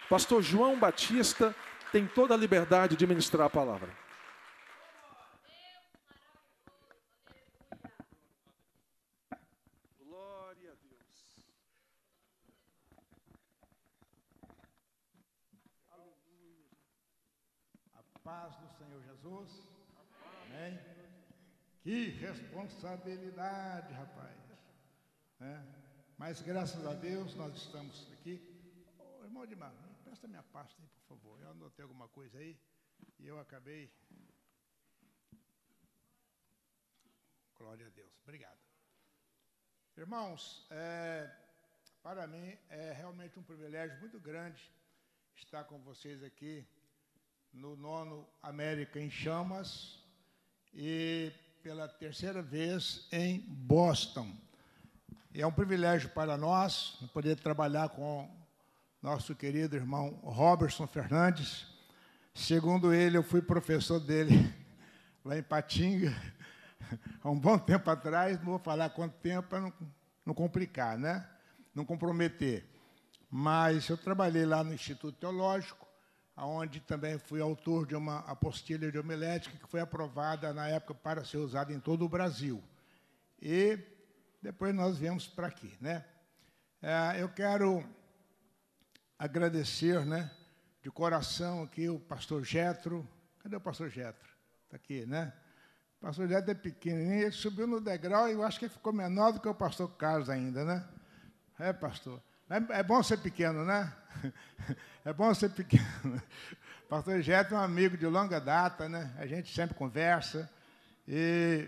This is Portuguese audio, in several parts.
Pastor João Batista tem toda a liberdade de ministrar a palavra. Glória a Deus. Aleluia. A paz do Senhor Jesus. Amém. Que responsabilidade, rapaz. Mas graças a Deus nós estamos aqui. Oh, irmão Edmar, presta minha pasta aí, por favor. Eu anotei alguma coisa aí e eu acabei. Glória a Deus. Obrigado. Irmãos, para mim é realmente um privilégio muito grande estar com vocês aqui no 9º América em Chamas e pela terceira vez em Boston. E é um privilégio para nós poder trabalhar com nosso querido irmão Robertson Fernandes. Segundo ele, eu fui professor dele lá em Patinga, há um bom tempo atrás, não vou falar quanto tempo para não complicar, né? Não comprometer. Mas eu trabalhei lá no Instituto Teológico, onde também fui autor de uma apostilha de homilética que foi aprovada na época para ser usada em todo o Brasil. E depois nós viemos para aqui, né? Eu quero agradecer, né, de coração aqui o pastor Jetro. Cadê o pastor Jetro? Está aqui, né? O pastor Jetro é pequenininho, ele subiu no degrau e eu acho que ele ficou menor do que o pastor Carlos ainda, né? Pastor. É bom ser pequeno, né? É bom ser pequeno. O pastor Jetro é um amigo de longa data, né? A gente sempre conversa e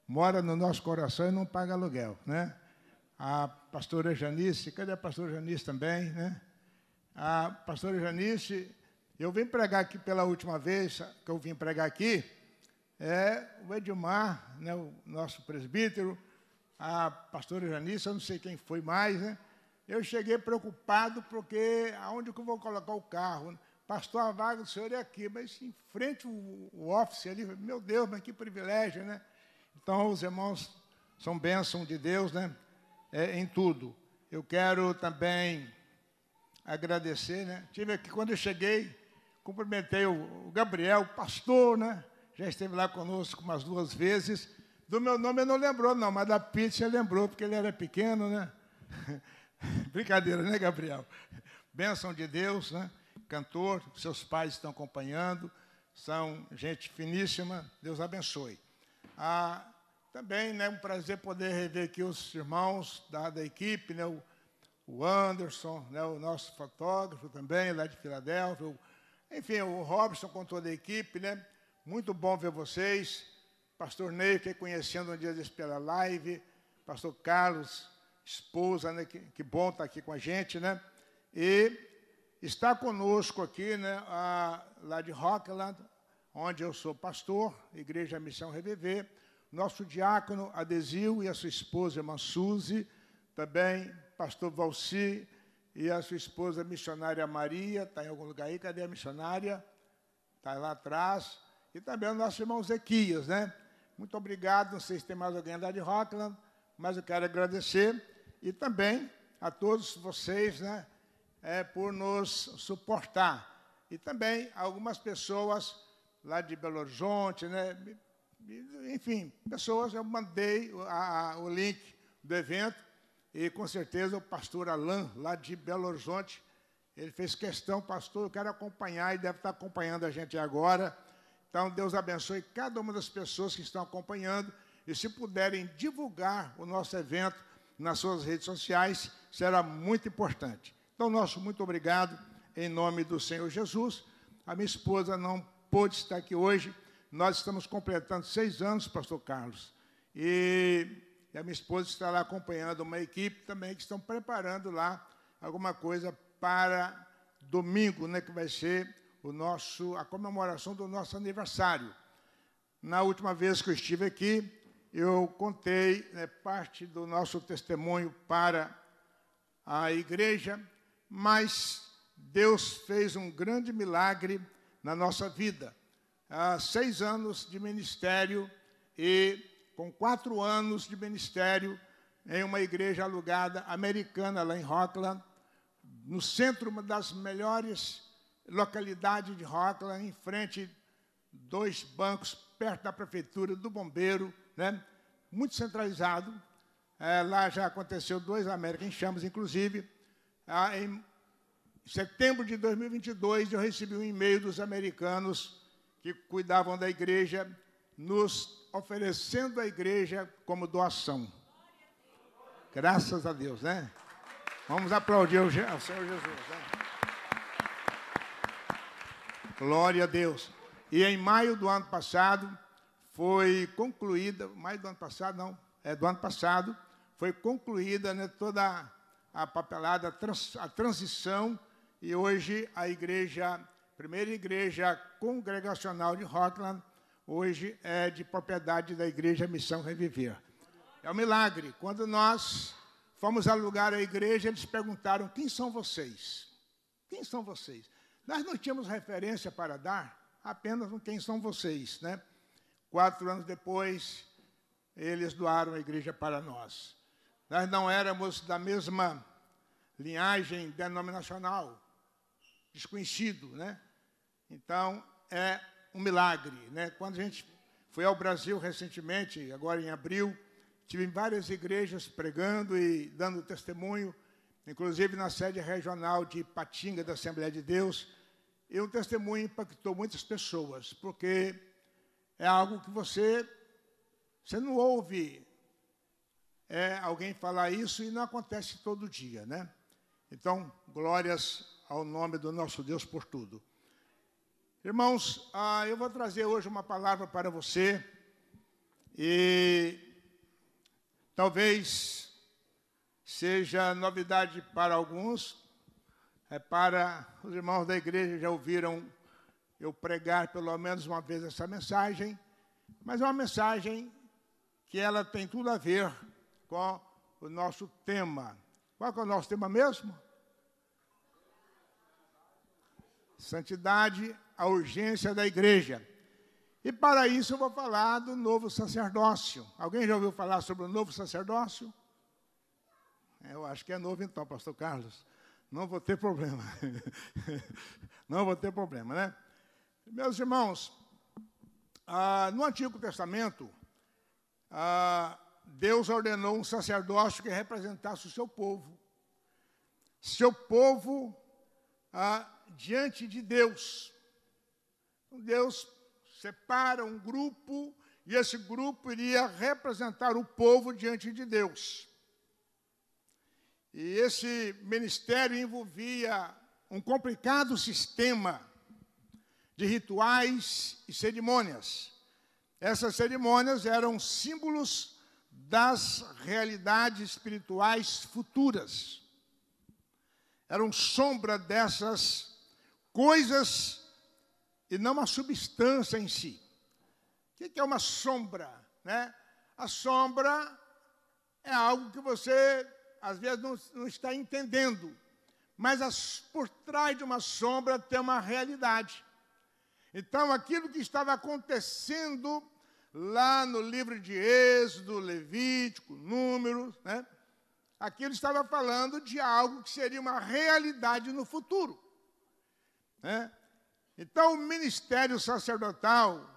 mora no nosso coração e não paga aluguel, né? A pastora Janice, cadê a pastora Janice também, né? A pastora Janice, eu vim pregar aqui pela última vez que eu vim pregar aqui, o Edmar, né, o nosso presbítero, a pastora Janice, eu não sei quem foi mais, né? Eu cheguei preocupado porque aonde que eu vou colocar o carro? Pastor, a vaga do senhor é aqui, mas em frente o office ali, meu Deus, mas que privilégio, né? Então, os irmãos são bênção de Deus, né? Em tudo. Eu quero também agradecer, né? Tive aqui, quando eu cheguei, cumprimentei o Gabriel, o pastor, né? Já esteve lá conosco umas 2 vezes. Do meu nome ele não lembrou, não, mas da pizza ele lembrou, porque ele era pequeno, né? Brincadeira, né, Gabriel? Bênção de Deus, né? Cantor, seus pais estão acompanhando, são gente finíssima, Deus abençoe. Também, né, um prazer poder rever aqui os irmãos da equipe, né, o Anderson, né, o nosso fotógrafo também, lá de Filadélfia, enfim, o Robson com toda a equipe, né? Muito bom ver vocês. Pastor Ney, que conhecendo um dia desses pela live, pastor Carlos, esposa, né, que bom estar aqui com a gente, né? E está conosco aqui, né, lá de Rockland, onde eu sou pastor, Igreja Missão Reviver, nosso diácono Adesio e a sua esposa, irmã Suzy, também pastor Valci e a sua esposa missionária Maria, está em algum lugar aí, cadê a missionária? Está lá atrás. E também o nosso irmão Zequias, né? Muito obrigado, não sei se tem mais alguém lá de Rockland, mas eu quero agradecer. E também a todos vocês, né, por nos suportar. E também algumas pessoas lá de Belo Horizonte, né? Enfim, pessoas, eu mandei o link do evento e, com certeza, o pastor Alain, lá de Belo Horizonte, ele fez questão, pastor, eu quero acompanhar e deve estar acompanhando a gente agora. Então, Deus abençoe cada uma das pessoas que estão acompanhando e, se puderem divulgar o nosso evento nas suas redes sociais, será muito importante. Então, nosso muito obrigado, em nome do Senhor Jesus. A minha esposa não pôde estar aqui hoje. Nós estamos completando 6 anos, pastor Carlos. E a minha esposa está lá acompanhando uma equipe também que estão preparando lá alguma coisa para domingo, né, que vai ser a comemoração do nosso aniversário. Na última vez que eu estive aqui, eu contei, né, parte do nosso testemunho para a igreja, mas Deus fez um grande milagre na nossa vida. Há 6 anos de ministério e com 4 anos de ministério em uma igreja alugada americana lá em Rockland, no centro, uma das melhores localidades de Rockland, em frente, 2 bancos, perto da prefeitura, do bombeiro, né? Muito centralizado. Lá já aconteceu 2 Américas em Chamas, inclusive. Em setembro de 2022, eu recebi um e-mail dos americanos que cuidavam da igreja, nos oferecendo a igreja como doação. Graças a Deus, né? Vamos aplaudir ao Senhor Jesus, né? Glória a Deus. E em maio do ano passado, foi concluída, maio do ano passado, não, do ano passado, foi concluída, né, toda a papelada, a transição, e hoje a igreja, primeira igreja congregacional de Rockland, hoje é de propriedade da Igreja Missão Reviver. É um milagre. Quando nós fomos alugar a igreja, eles perguntaram: quem são vocês? Quem são vocês? Nós não tínhamos referência para dar, apenas um quem são vocês, né? 4 anos depois, eles doaram a igreja para nós. Nós não éramos da mesma linhagem denominacional, desconhecido, né? Então, é um milagre, né? Quando a gente foi ao Brasil recentemente, agora em abril, tive em várias igrejas pregando e dando testemunho, inclusive na sede regional de Ipatinga, da Assembleia de Deus, e um testemunho impactou muitas pessoas, porque é algo que você não ouve alguém falar isso e não acontece todo dia, né? Então, glórias ao nome do nosso Deus por tudo. Irmãos, eu vou trazer hoje uma palavra para você, e talvez seja novidade para alguns, para os irmãos da igreja já ouviram eu pregar pelo menos uma vez essa mensagem, mas é uma mensagem que ela tem tudo a ver com o nosso tema. Qual é o nosso tema mesmo? Santidade, a urgência da igreja. E para isso eu vou falar do novo sacerdócio. Alguém já ouviu falar sobre o novo sacerdócio? Eu acho que é novo então, pastor Carlos. Não vou ter problema. Não vou ter problema, né? Meus irmãos, no Antigo Testamento, Deus ordenou um sacerdócio que representasse o seu povo. Seu povo diante de Deus. Deus separa um grupo, e esse grupo iria representar o povo diante de Deus. E esse ministério envolvia um complicado sistema de rituais e cerimônias. Essas cerimônias eram símbolos das realidades espirituais futuras. Eram sombra dessas coisas e não uma substância em si. O que é uma sombra, né? A sombra é algo que você, às vezes, não está entendendo. Mas por trás de uma sombra tem uma realidade. Então, aquilo que estava acontecendo lá no livro de Êxodo, Levítico, Números, né? Aquilo estava falando de algo que seria uma realidade no futuro, né? Então, o ministério sacerdotal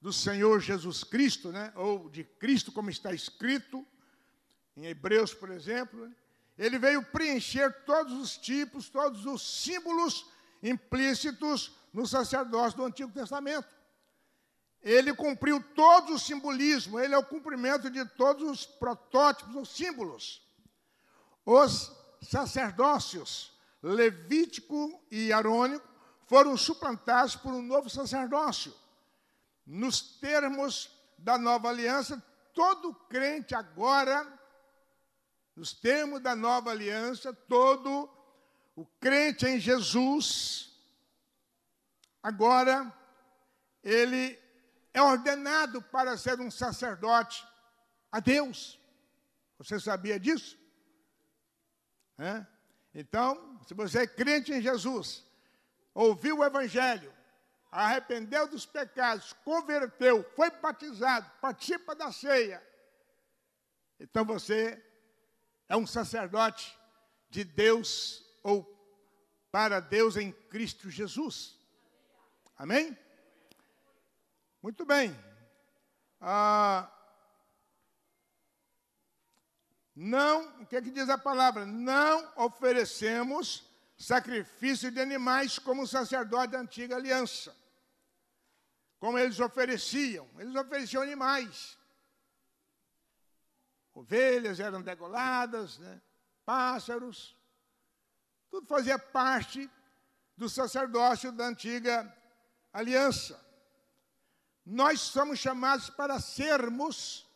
do Senhor Jesus Cristo, né? Ou de Cristo, como está escrito em Hebreus, por exemplo, ele veio preencher todos os tipos, todos os símbolos implícitos no sacerdócio do Antigo Testamento. Ele cumpriu todo o simbolismo, ele é o cumprimento de todos os protótipos, os símbolos. Os sacerdócios levítico e arônico foram suplantados por um novo sacerdócio. Nos termos da nova aliança, todo crente agora, nos termos da nova aliança, todo o crente em Jesus, agora, ele é ordenado para ser um sacerdote a Deus. Você sabia disso? Então, se você é crente em Jesus, ouviu o Evangelho, arrependeu dos pecados, converteu, foi batizado, participa da ceia, então você é um sacerdote de Deus ou para Deus em Cristo Jesus. Amém? Muito bem. O que diz a palavra? Não oferecemos sacrifício de animais como os sacerdotes da antiga aliança. Como eles ofereciam animais. Ovelhas eram degoladas, né? Pássaros. Tudo fazia parte do sacerdócio da antiga aliança. Nós somos chamados para sermos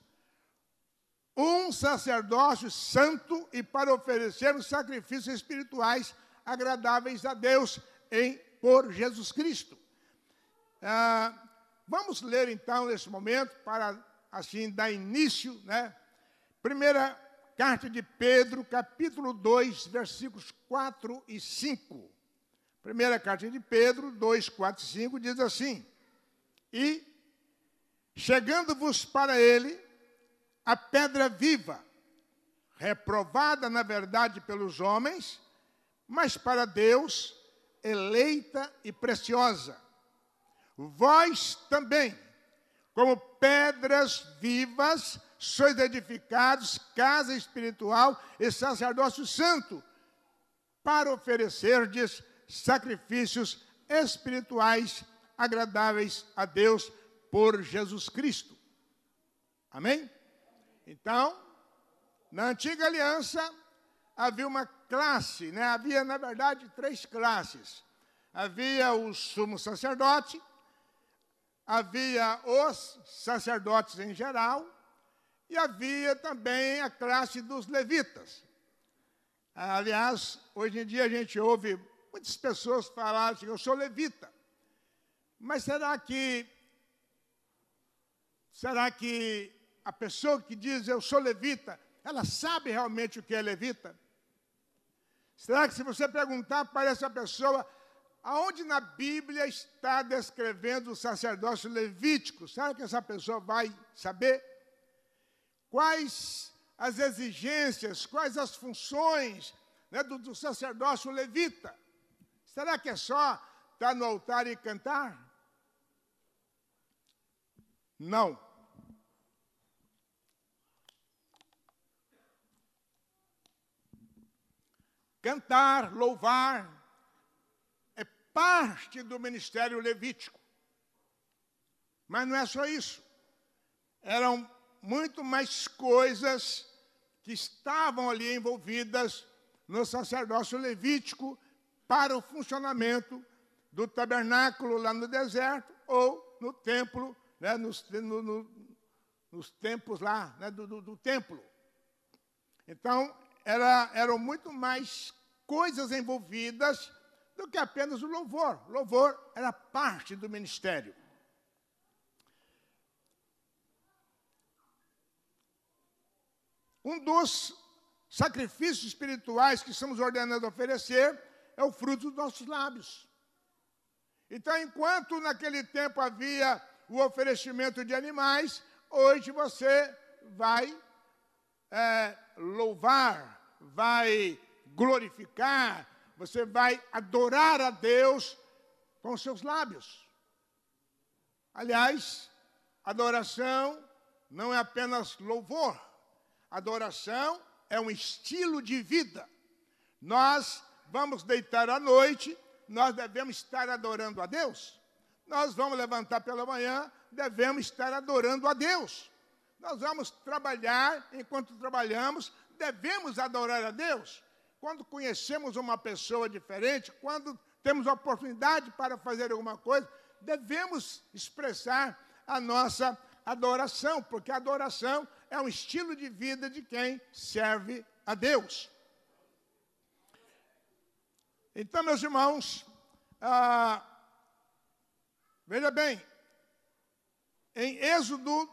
um sacerdócio santo e para oferecermos sacrifícios espirituais agradáveis a Deus por Jesus Cristo. Vamos ler então nesse momento para assim dar início, né? Primeira carta de Pedro, capítulo 2, versículos 4 e 5. Primeira carta de Pedro, 2, 4 e 5, diz assim: E, chegando-vos para ele, a pedra viva, reprovada na verdade pelos homens, mas para Deus, eleita e preciosa. Vós também, como pedras vivas, sois edificados casa espiritual e sacerdócio santo, para oferecerdes sacrifícios espirituais agradáveis a Deus por Jesus Cristo. Amém? Então, na antiga aliança, havia uma classe, né? Havia, na verdade, 3 classes. Havia o sumo sacerdote, havia os sacerdotes em geral, e havia também a classe dos levitas. Aliás, hoje em dia a gente ouve muitas pessoas falarem assim: eu sou levita. Mas será que a pessoa que diz eu sou levita, ela sabe realmente o que é levita? Será que se você perguntar para essa pessoa aonde na Bíblia está descrevendo o sacerdócio levítico, será que essa pessoa vai saber? Quais as exigências, quais as funções, né, do sacerdócio levita? Será que é só estar no altar e cantar? Não. Cantar, louvar, é parte do ministério levítico. Mas não é só isso. Eram muito mais coisas que estavam ali envolvidas no sacerdócio levítico para o funcionamento do tabernáculo lá no deserto ou no templo, né, nos templos lá, né, do templo. Então, eram muito mais coisas envolvidas do que apenas o louvor. O louvor era parte do ministério. Um dos sacrifícios espirituais que estamos ordenados a oferecer é o fruto dos nossos lábios. Então, enquanto naquele tempo havia o oferecimento de animais, hoje você vai louvar, vai glorificar, você vai adorar a Deus com os seus lábios. Aliás, adoração não é apenas louvor. Adoração é um estilo de vida. Nós vamos deitar à noite, nós devemos estar adorando a Deus. Nós vamos levantar pela manhã, devemos estar adorando a Deus. Nós vamos trabalhar, enquanto trabalhamos, devemos adorar a Deus. Quando conhecemos uma pessoa diferente, quando temos a oportunidade para fazer alguma coisa, devemos expressar a nossa adoração, porque a adoração é um estilo de vida de quem serve a Deus. Então, meus irmãos, veja bem, em Êxodo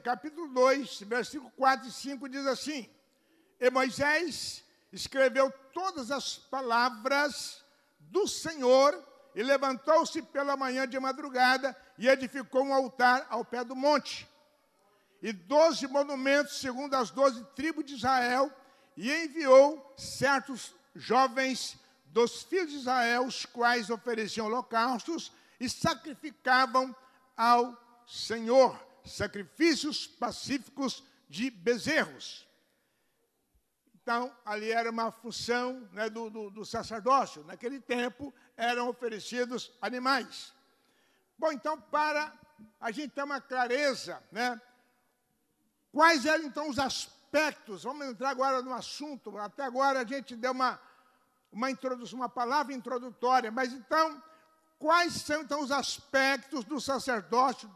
capítulo 2, versículo 4 e 5, diz assim: E Moisés escreveu todas as palavras do Senhor e levantou-se pela manhã de madrugada e edificou um altar ao pé do monte. e 12 monumentos, segundo as 12 tribos de Israel, e enviou certos jovens dos filhos de Israel, os quais ofereciam holocaustos e sacrificavam ao Senhor sacrifícios pacíficos de bezerros. Então, ali era uma função, né, do sacerdócio. Naquele tempo, eram oferecidos animais. Bom, então, para a gente ter uma clareza, né, quais eram, então, os aspectos? Vamos entrar agora no assunto. Até agora, a gente deu uma introdução, uma palavra introdutória. Mas, então, quais são, então, os aspectos do sacerdócio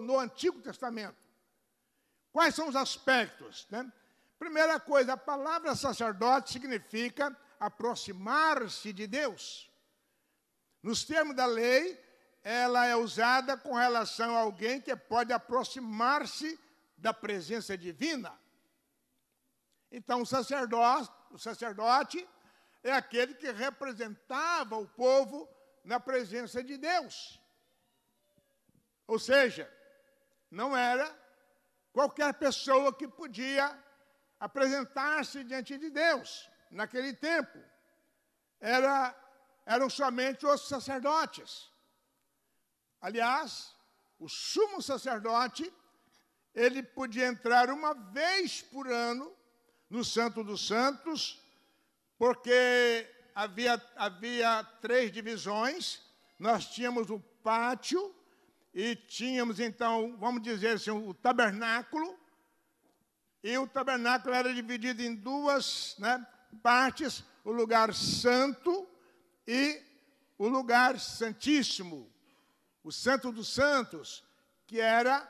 no Antigo Testamento? Quais são os aspectos, né? Primeira coisa, a palavra sacerdote significa aproximar-se de Deus. Nos termos da lei, ela é usada com relação a alguém que pode aproximar-se da presença divina. Então, o sacerdote é aquele que representava o povo na presença de Deus. Ou seja, não era qualquer pessoa que podia apresentar-se diante de Deus. Naquele tempo, eram somente os sacerdotes. Aliás, o sumo sacerdote, ele podia entrar uma vez por ano no Santo dos Santos, porque havia 3 divisões. Nós tínhamos o pátio e tínhamos, então, vamos dizer assim, o tabernáculo. E o tabernáculo era dividido em 2, né, partes, o lugar santo e o lugar santíssimo. O Santo dos Santos, que era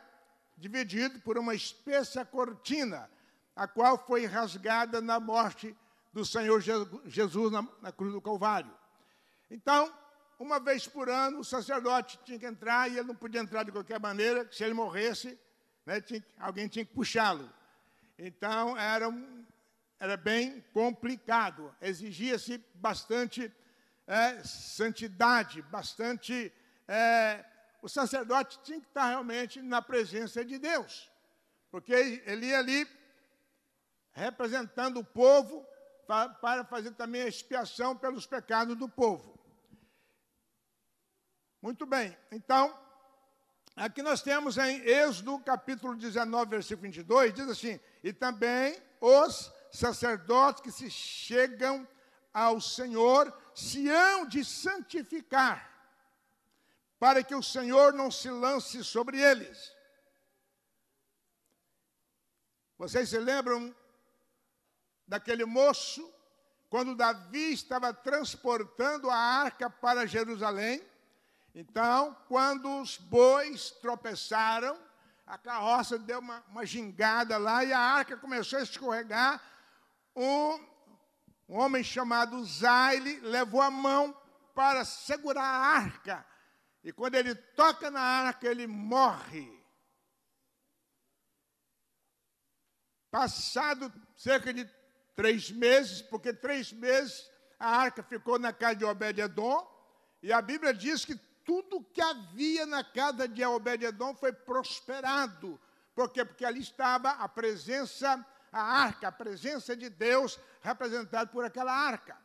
dividido por uma espessa cortina, a qual foi rasgada na morte do Senhor Jesus na cruz do Calvário. Então, uma vez por ano, o sacerdote tinha que entrar, e ele não podia entrar de qualquer maneira, se ele morresse, né, alguém tinha que puxá-lo. Então, era bem complicado, exigia-se bastante santidade, bastante... o sacerdote tinha que estar realmente na presença de Deus, porque ele ia ali representando o povo para fazer também a expiação pelos pecados do povo. Muito bem, então, aqui nós temos em Êxodo, capítulo 19, versículo 22, diz assim: e também os sacerdotes que se chegam ao Senhor se hão de santificar, para que o Senhor não se lance sobre eles. Vocês se lembram daquele moço, quando Davi estava transportando a arca para Jerusalém? Então, quando os bois tropeçaram, a carroça deu uma gingada lá e a arca começou a escorregar. Um homem chamado Zaile levou a mão para segurar a arca. E quando ele toca na arca, ele morre. Passado cerca de 3 meses, porque 3 meses a arca ficou na casa de Obed-edom, e a Bíblia diz que tudo que havia na casa de Obed-edom foi prosperado. Por quê? Porque ali estava a presença, a arca, a presença de Deus representada por aquela arca.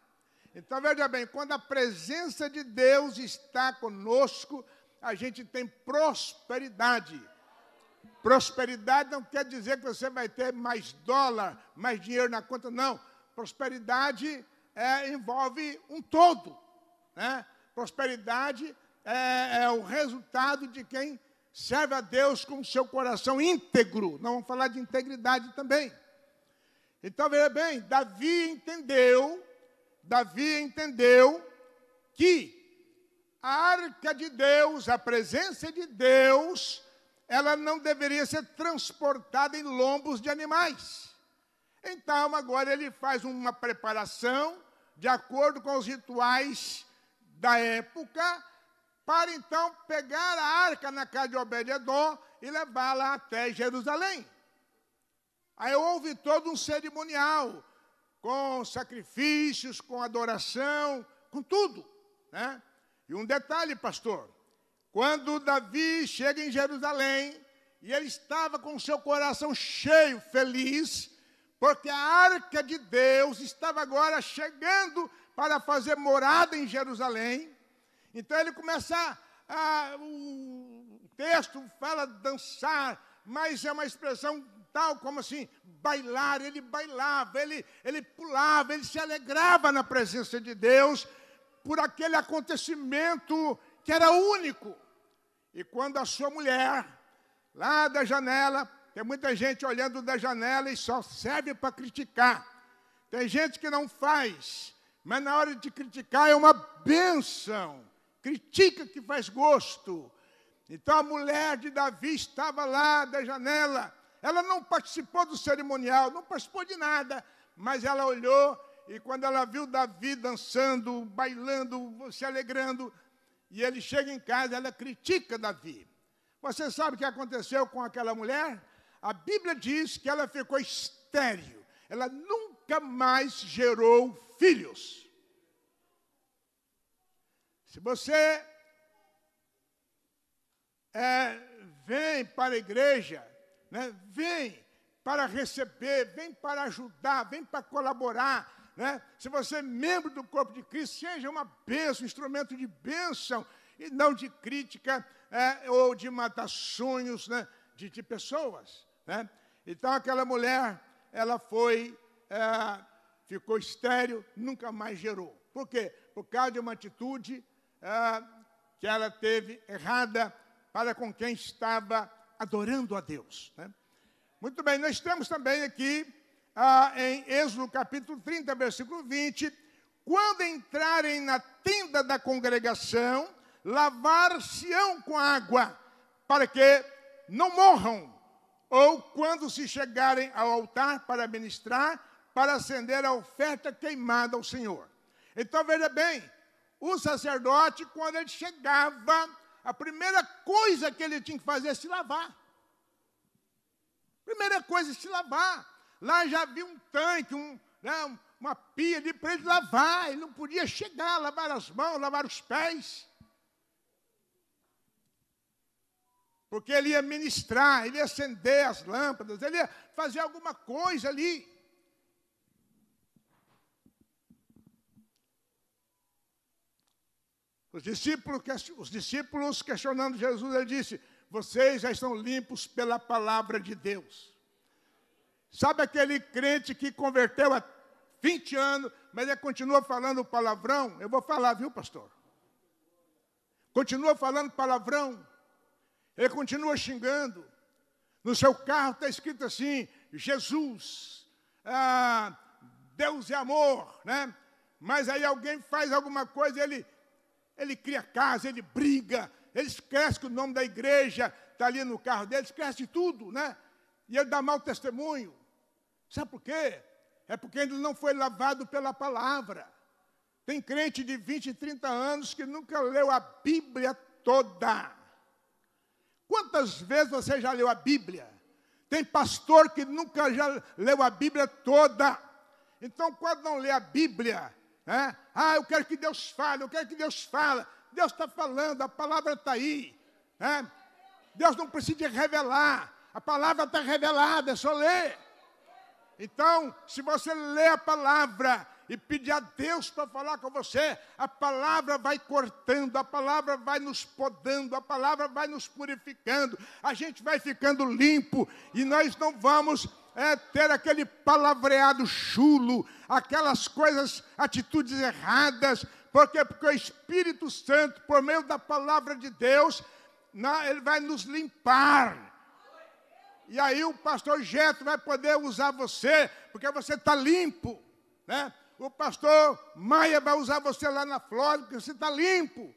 Então, veja bem, quando a presença de Deus está conosco, a gente tem prosperidade. Prosperidade não quer dizer que você vai ter mais dólar, mais dinheiro na conta, não. Prosperidade envolve um todo, né? Prosperidade é o resultado de quem serve a Deus com o seu coração íntegro. Nós vamos falar de integridade também. Então, veja bem, Davi entendeu que a arca de Deus, a presença de Deus, ela não deveria ser transportada em lombos de animais. Então, agora ele faz uma preparação de acordo com os rituais da época, para então pegar a arca na casa de Obed-edom e levá-la até Jerusalém. Aí houve todo um cerimonial, com sacrifícios, com adoração, com tudo, né? E um detalhe, pastor, quando Davi chega em Jerusalém, e ele estava com o seu coração cheio, feliz, porque a arca de Deus estava agora chegando para fazer morada em Jerusalém. Então ele começa o texto fala dançar, mas é uma expressão tal como assim, bailar. Ele bailava, ele pulava, ele se alegrava na presença de Deus por aquele acontecimento que era único. E quando a sua mulher, lá da janela, tem muita gente olhando da janela e só serve para criticar. Tem gente que não faz, mas na hora de criticar é uma bênção. Critica que faz gosto. Então a mulher de Davi estava lá da janela. Ela não participou do cerimonial, não participou de nada, mas ela olhou e quando ela viu Davi dançando, bailando, se alegrando, e ele chega em casa, ela critica Davi. Você sabe o que aconteceu com aquela mulher? A Bíblia diz que ela ficou estéril. Ela nunca mais gerou filhos. Se você vem para a igreja, né, vem para receber, vem para ajudar, vem para colaborar, né? Se você é membro do corpo de Cristo, seja uma bênção, um instrumento de bênção, e não de crítica ou de matar sonhos, né, de pessoas. Né? Então, aquela mulher, ela ficou estéril, nunca mais gerou. Por quê? Por causa de uma atitude que ela teve errada para com quem estava adorando a Deus. Né? Muito bem, nós temos também aqui, em Êxodo capítulo 30, versículo 20, quando entrarem na tenda da congregação, lavar-se-ão com água, para que não morram, ou quando se chegarem ao altar para ministrar, para acender a oferta queimada ao Senhor. Então, veja bem, o sacerdote, quando ele chegava, a primeira coisa que ele tinha que fazer é se lavar. Primeira coisa é se lavar. Lá já havia um tanque, uma pia ali para ele lavar. Ele não podia chegar, lavar as mãos, lavar os pés. Porque ele ia ministrar, ele ia acender as lâmpadas, ele ia fazer alguma coisa ali. Os discípulos questionando Jesus, ele disse, vocês já estão limpos pela palavra de Deus. Sabe aquele crente que converteu há 20 anos, mas ele continua falando palavrão? Eu vou falar, viu, pastor? Continua falando palavrão. Ele continua xingando. No seu carro está escrito assim, Jesus, Deus é amor, né? Mas aí alguém faz alguma coisa, ele cria casa, ele briga, ele esquece que o nome da igreja está ali no carro dele, esquece tudo, né? E ele dá mau testemunho. Sabe por quê? É porque ele não foi lavado pela palavra. Tem crente de 20, 30 anos que nunca leu a Bíblia toda. Quantas vezes você já leu a Bíblia? Tem pastor que nunca já leu a Bíblia toda. Então, quando não lê a Bíblia, né? Eu quero que Deus fale, eu quero que Deus fale. Deus está falando, a palavra está aí. Né? Deus não precisa revelar. A palavra está revelada, é só ler. Então, se você lê a palavra e pedir a Deus para falar com você, a palavra vai cortando, a palavra vai nos podando, a palavra vai nos purificando, a gente vai ficando limpo e nós não vamos ter aquele palavreado chulo, aquelas coisas, atitudes erradas. Por quê? Porque o Espírito Santo, por meio da palavra de Deus, ele vai nos limpar. E aí o pastor Jetro vai poder usar você, porque você está limpo, né? O pastor Maia vai usar você lá na Flórida, porque você está limpo.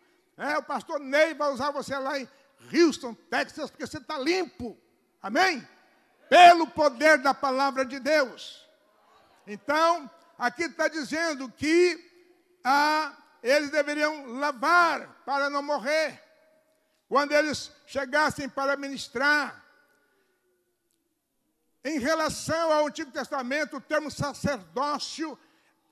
O pastor Ney vai usar você lá em Houston, Texas, porque você está limpo. Amém? Pelo poder da palavra de Deus. Então, aqui está dizendo que eles deveriam lavar para não morrer. Quando eles chegassem para ministrar. Em relação ao Antigo Testamento, o termo sacerdócio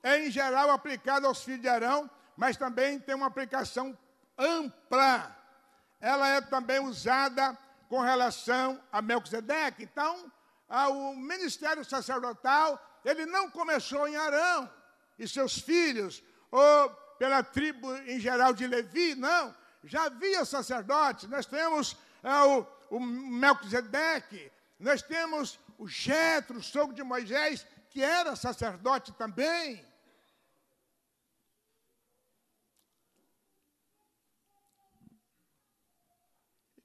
é, em geral, aplicado aos filhos de Arão, mas também tem uma aplicação ampla. Ela é também usada com relação a Melquisedeque. Então, o ministério sacerdotal, ele não começou em Arão e seus filhos, ou pela tribo em geral de Levi, não. Já havia sacerdotes. Nós temos o Melquisedeque, nós temos o Jetro, o sogro de Moisés, que era sacerdote também.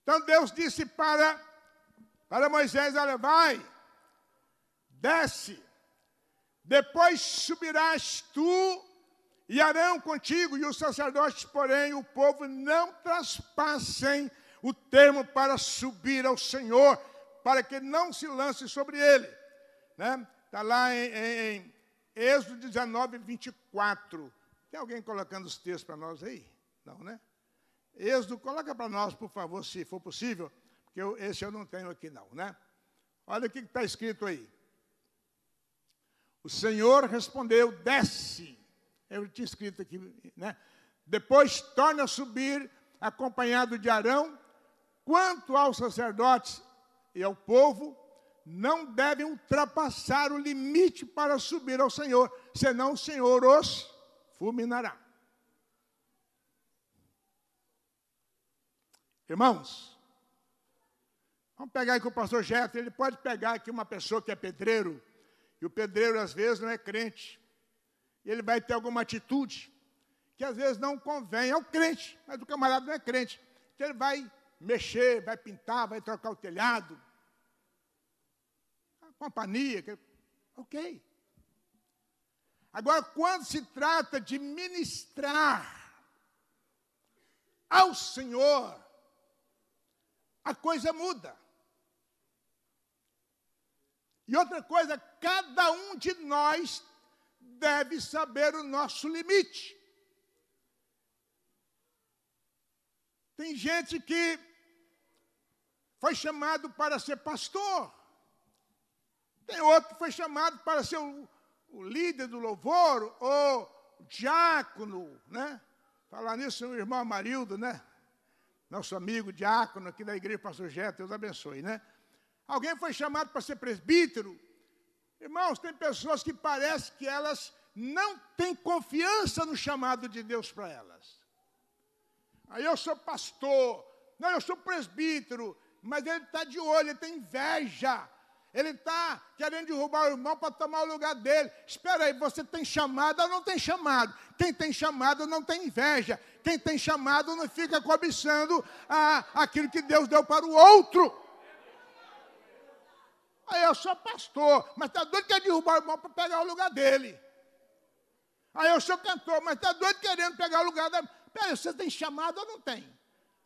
Então Deus disse para Moisés: olha, vai, desce, depois subirás tu e Arão contigo, e os sacerdotes, porém, o povo não traspassem o termo para subir ao Senhor, para que não se lance sobre ele. Está lá em Êxodo 19, 24. Tem alguém colocando os textos para nós aí? Não, né? Êxodo, coloca para nós, por favor, se for possível, porque esse eu não tenho aqui não, né? Olha o que está escrito aí. O Senhor respondeu: desce. Eu tinha escrito aqui, né? Depois torna a subir, acompanhado de Arão. Quanto aos sacerdotes e ao povo, não devem ultrapassar o limite para subir ao Senhor, senão o Senhor os fulminará. Irmãos, vamos pegar aqui o pastor Jetro. Ele pode pegar aqui uma pessoa que é pedreiro, e o pedreiro às vezes não é crente. Ele vai ter alguma atitude que às vezes não convém ao crente, mas o camarada não é crente. Então ele vai mexer, vai pintar, vai trocar o telhado. A companhia, ok. Agora, quando se trata de ministrar ao Senhor, a coisa muda. E outra coisa, cada um de nós deve saber o nosso limite. Tem gente que foi chamado para ser pastor. Tem outro que foi chamado para ser o líder do louvor, ou o diácono, né? Falar nisso, o irmão Amarildo, né? Nosso amigo diácono aqui da igreja, pastor Jetro, Deus abençoe, né? Alguém foi chamado para ser presbítero. Irmãos, tem pessoas que parece que elas não têm confiança no chamado de Deus para elas. Aí eu sou pastor, não, eu sou presbítero, mas ele está de olho, ele tem inveja. Ele está querendo derrubar o irmão para tomar o lugar dele. Espera aí, você tem chamado ou não tem chamado? Quem tem chamado não tem inveja. Quem tem chamado não fica cobiçando aquilo que Deus deu para o outro. Aí eu sou pastor, mas está doido querendo derrubar o irmão para pegar o lugar dele. Aí eu sou cantor, mas está doido querendo pegar o lugar dele. Espera aí, você tem chamado ou não tem?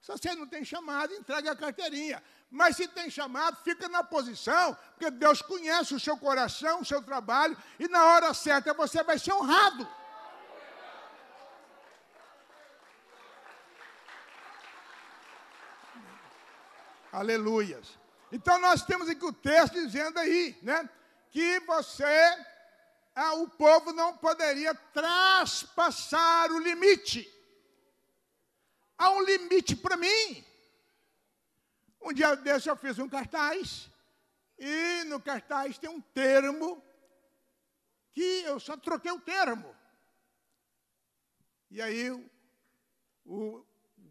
Se você não tem chamado, entrega a carteirinha. Mas se tem chamado, fica na posição, porque Deus conhece o seu coração, o seu trabalho, e na hora certa você vai ser honrado. Aleluias. Então nós temos aqui o texto dizendo aí, né, que o povo não poderia traspassar o limite. Há um limite para mim. Um dia desse eu fiz um cartaz, e no cartaz tem um termo, que eu só troquei o termo. E aí o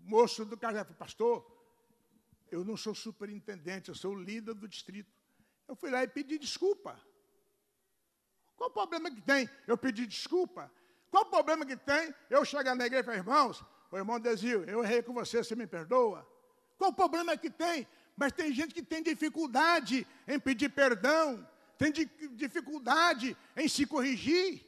moço do cartaz falou: pastor, eu não sou superintendente, eu sou o líder do distrito. Eu fui lá e pedi desculpa. Qual o problema que tem eu pedir desculpa? Qual o problema que tem eu chegar na igreja e falar: irmãos, o irmão Desio, eu errei com você me perdoa? Qual o problema que tem? Mas tem gente que tem dificuldade em pedir perdão, tem dificuldade em se corrigir.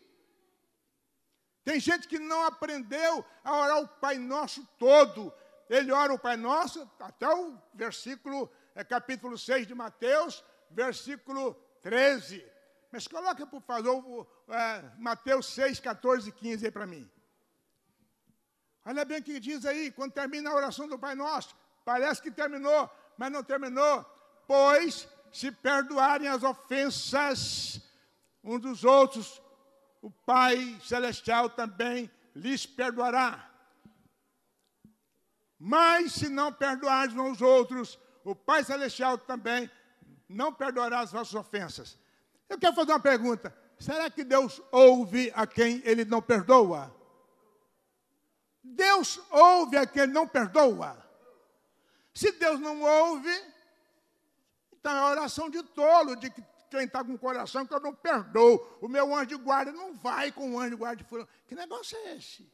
Tem gente que não aprendeu a orar o Pai Nosso todo. Ele ora o Pai Nosso, até o versículo, capítulo 6 de Mateus, versículo 13. Mas coloca, por favor, Mateus 6, 14 e 15 aí para mim. Olha bem o que diz aí, quando termina a oração do Pai Nosso. Parece que terminou, mas não terminou. Pois, se perdoarem as ofensas uns dos outros, o Pai Celestial também lhes perdoará. Mas, se não perdoarem uns aos outros, o Pai Celestial também não perdoará as vossas ofensas. Eu quero fazer uma pergunta. Será que Deus ouve a quem Ele não perdoa? Deus ouve a quem Ele não perdoa? Se Deus não ouve, então é oração de tolo, de quem está com o coração que eu não perdoo. O meu anjo de guarda não vai com o anjo de guarda de fulano. Que negócio é esse?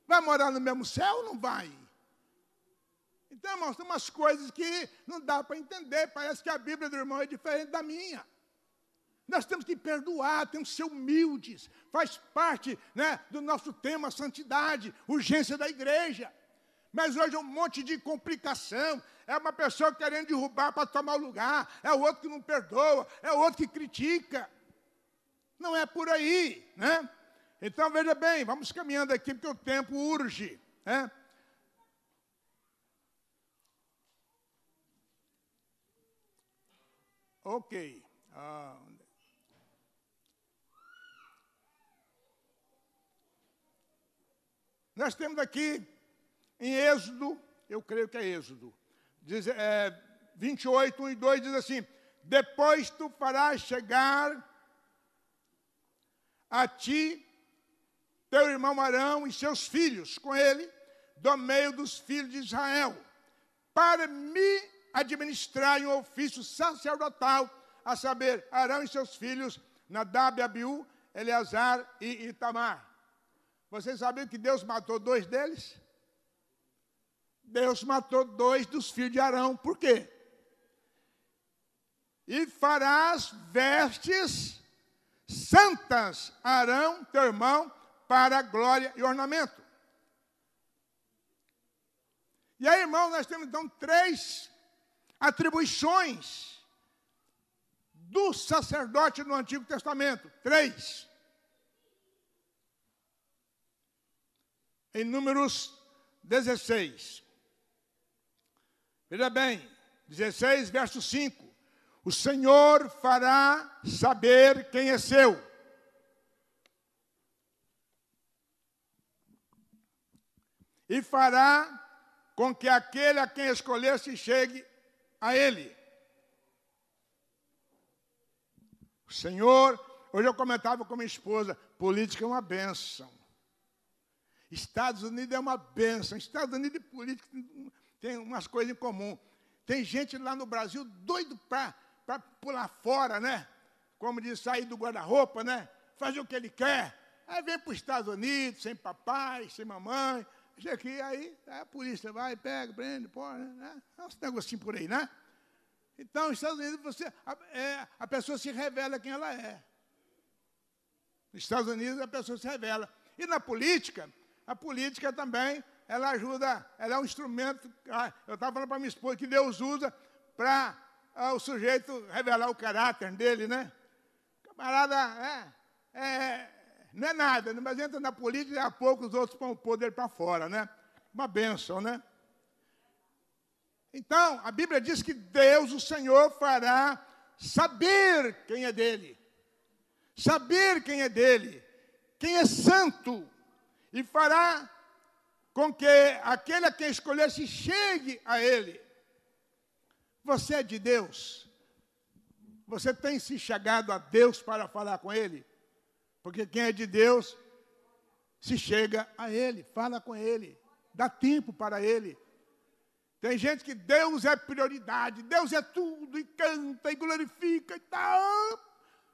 Vai morar no mesmo céu ou não vai? Então, irmãos, tem umas coisas que não dá para entender. Parece que a Bíblia do irmão é diferente da minha. Nós temos que perdoar, temos que ser humildes. Faz parte, né, do nosso tema santidade, urgência da igreja. Mas hoje é um monte de complicação. É uma pessoa querendo derrubar para tomar o lugar. É o outro que não perdoa. É o outro que critica. Não é por aí, né? Então, veja bem, vamos caminhando aqui, porque o tempo urge, né? Ok. Nós temos aqui, em Êxodo, eu creio que é Êxodo, 28, 1 e 2, diz assim: depois tu farás chegar a ti teu irmão Arão e seus filhos com ele, do meio dos filhos de Israel, para me administrarem um ofício sacerdotal, a saber, Arão e seus filhos, Nadab, Abiú, Eleazar e Itamar. Vocês sabiam que Deus matou 2 deles? Deus matou 2 dos filhos de Arão. Por quê? E farás vestes santas a Arão, teu irmão, para a glória e ornamento. E aí, irmão, nós temos então 3 atribuições do sacerdote no Antigo Testamento. 3. Em Números 16. Veja bem, 16, verso 5. O Senhor fará saber quem é seu. E fará com que aquele a quem escolher se chegue a ele. O Senhor, hoje eu comentava com minha esposa, política é uma bênção. Estados Unidos é uma bênção. Estados Unidos e política tem umas coisas em comum. Tem gente lá no Brasil doido para pular fora, né? Como diz, sair do guarda-roupa, né? Fazer o que ele quer. Aí vem para os Estados Unidos, sem papai, sem mamãe. Chega aqui, aí a polícia vai, pega, prende, põe, né? É um negocinho por aí, né? Então, nos Estados Unidos, a pessoa se revela quem ela é. Nos Estados Unidos, a pessoa se revela. E na política, a política também, ela ajuda, ela é um instrumento, eu estava falando para minha esposa, que Deus usa para o sujeito revelar o caráter dele, né? Camarada, não é nada, mas entra na política e a pouco os outros põem o poder para fora, né? Uma bênção, né? Então, a Bíblia diz que Deus, o Senhor, fará saber quem é dele. Saber quem é dele. Quem é santo. E fará com que aquele a quem escolher se chegue a ele. Você é de Deus. Você tem se chegado a Deus para falar com ele? Porque quem é de Deus se chega a ele, fala com ele, dá tempo para ele. Tem gente que Deus é prioridade, Deus é tudo, e canta, e glorifica, e tal.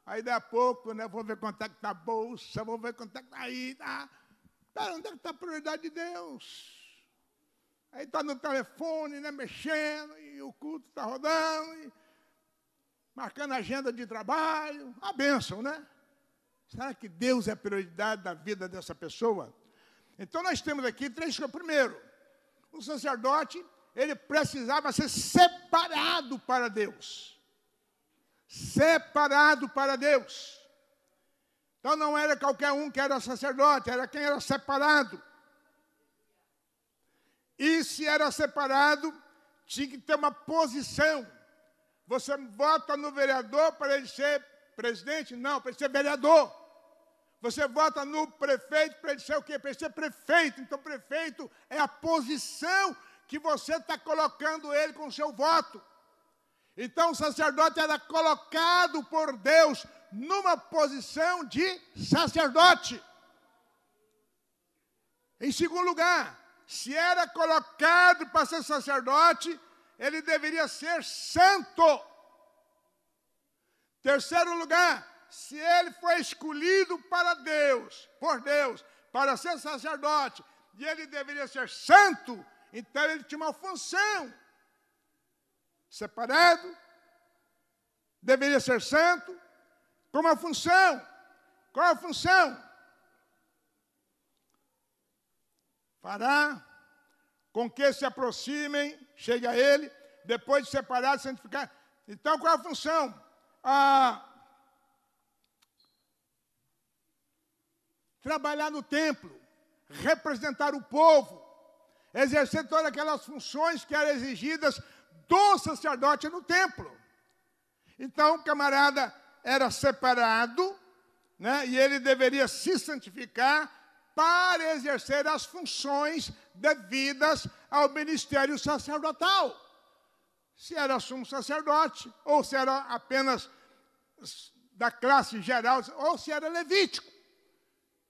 Aí, daí a pouco, né, vou ver quanto é que está a bolsa, vou ver quanto é que está aí, tá? Onde é que está a prioridade de Deus? Aí está no telefone, né, mexendo, e o culto está rodando, e marcando a agenda de trabalho. A bênção, né? Será que Deus é a prioridade da vida dessa pessoa? Então, nós temos aqui 3 coisas. Primeiro, o sacerdote, ele precisava ser separado para Deus. Separado para Deus. Então, não era qualquer um que era sacerdote, era quem era separado. E se era separado, tinha que ter uma posição. Você vota no vereador para ele ser presidente? Não, para ele ser vereador. Você vota no prefeito para ele ser o quê? Para ele ser prefeito. Então, prefeito é a posição que você está colocando ele com o seu voto. Então, o sacerdote era colocado por Deus numa posição de sacerdote. Em segundo lugar, se era colocado para ser sacerdote, ele deveria ser santo. Terceiro lugar, se ele foi escolhido por Deus, para ser sacerdote, e ele deveria ser santo, então ele tinha uma função. Separado, deveria ser santo, com uma função. Qual a função? Fará com que se aproximem, chegue a ele, depois de separado, santificar. Então, qual é a função? Trabalhar no templo, representar o povo, exercer todas aquelas funções que eram exigidas do sacerdote no templo. Então, o camarada era separado, né, e ele deveria se santificar para exercer as funções devidas ao ministério sacerdotal. Se era sumo sacerdote, ou se era apenas da classe geral, ou se era levítico.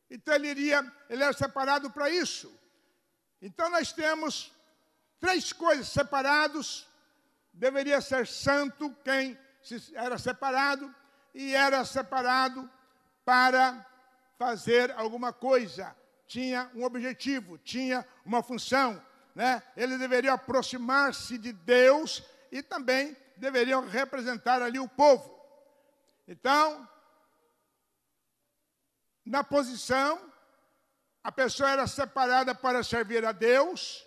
Então, ele era separado para isso. Então, nós temos 3 coisas: separados, deveria ser santo quem era separado, e era separado para fazer alguma coisa, tinha um objetivo, tinha uma função, né? Ele deveria aproximar-se de Deus e também deveriam representar ali o povo. Então, na posição, a pessoa era separada para servir a Deus.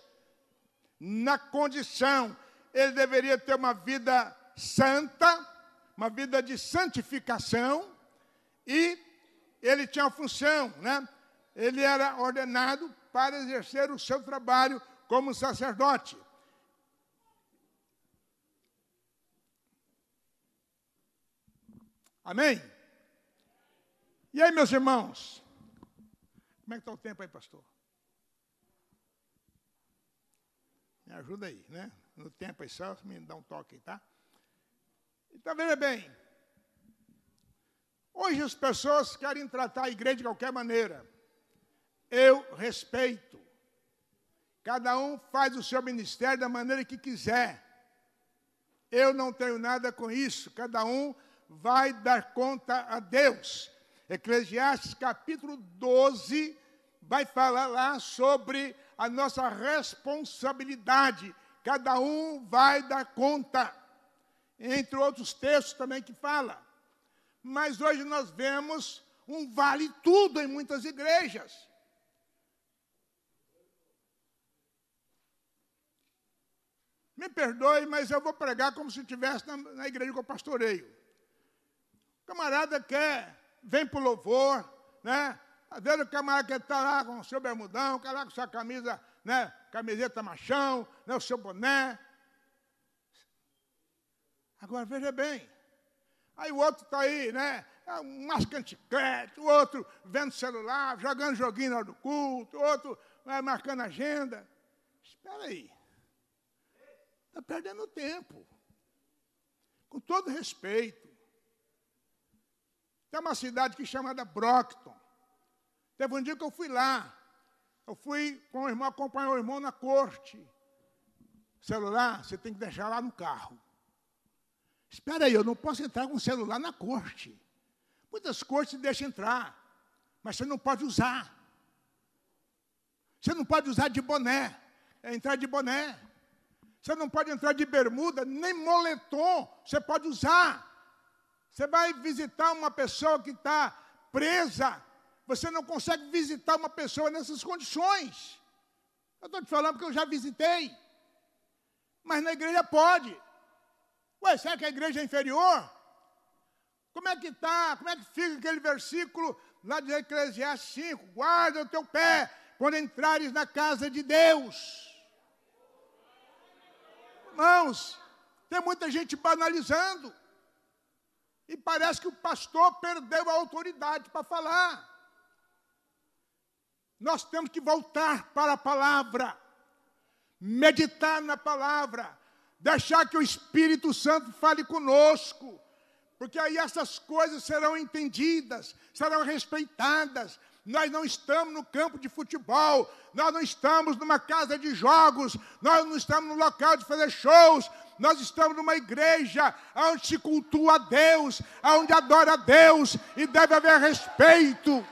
Na condição, ele deveria ter uma vida santa, uma vida de santificação, e ele tinha uma função, né? Ele era ordenado para exercer o seu trabalho como sacerdote. Amém? E aí, meus irmãos? Como é que está o tempo aí, pastor? Me ajuda aí, né? No tempo aí, só me dá um toque aí, tá? Então, veja bem. Hoje as pessoas querem tratar a igreja de qualquer maneira. Eu respeito. Cada um faz o seu ministério da maneira que quiser. Eu não tenho nada com isso. Cada um vai dar conta a Deus. Eclesiastes capítulo 12 vai falar lá sobre a nossa responsabilidade. Cada um vai dar conta. Entre outros textos também que fala. Mas hoje nós vemos um vale tudo em muitas igrejas. Me perdoe, mas eu vou pregar como se estivesse na igreja que eu pastoreio. O camarada vem para o louvor, né? Às vezes o camarada quer estar lá com o seu bermudão, quer lá com sua camisa, né? Camiseta machão, né? O seu boné. Agora, veja bem. Aí o outro está aí, né? Um mascante-crete, o outro vendo celular, jogando joguinho na hora do culto, o outro marcando agenda. Espera aí. Está perdendo tempo. Com todo respeito. Tem uma cidade que chamada Brockton. Teve um dia que eu fui lá. Eu fui com o irmão, acompanhar o irmão na corte. Celular, você tem que deixar lá no carro. Espera aí, eu não posso entrar com o celular na corte. Muitas cortes deixam entrar, mas você não pode usar. Você não pode usar de boné, entrar de boné. Você não pode entrar de bermuda, nem moletom, você pode usar. Você vai visitar uma pessoa que está presa, você não consegue visitar uma pessoa nessas condições. Eu estou te falando porque eu já visitei. Mas na igreja pode. Ué, será que a igreja é inferior? Como é que está? Como é que fica aquele versículo lá de Eclesiastes 5? Guarda o teu pé quando entrares na casa de Deus. Irmãos, tem muita gente banalizando. E parece que o pastor perdeu a autoridade para falar. Nós temos que voltar para a palavra. meditar na palavra, deixar que o Espírito Santo fale conosco, porque aí essas coisas serão entendidas, serão respeitadas. Nós não estamos no campo de futebol, nós não estamos numa casa de jogos, nós não estamos num local de fazer shows, nós estamos numa igreja onde se cultua a Deus, onde adora a Deus, e deve haver respeito.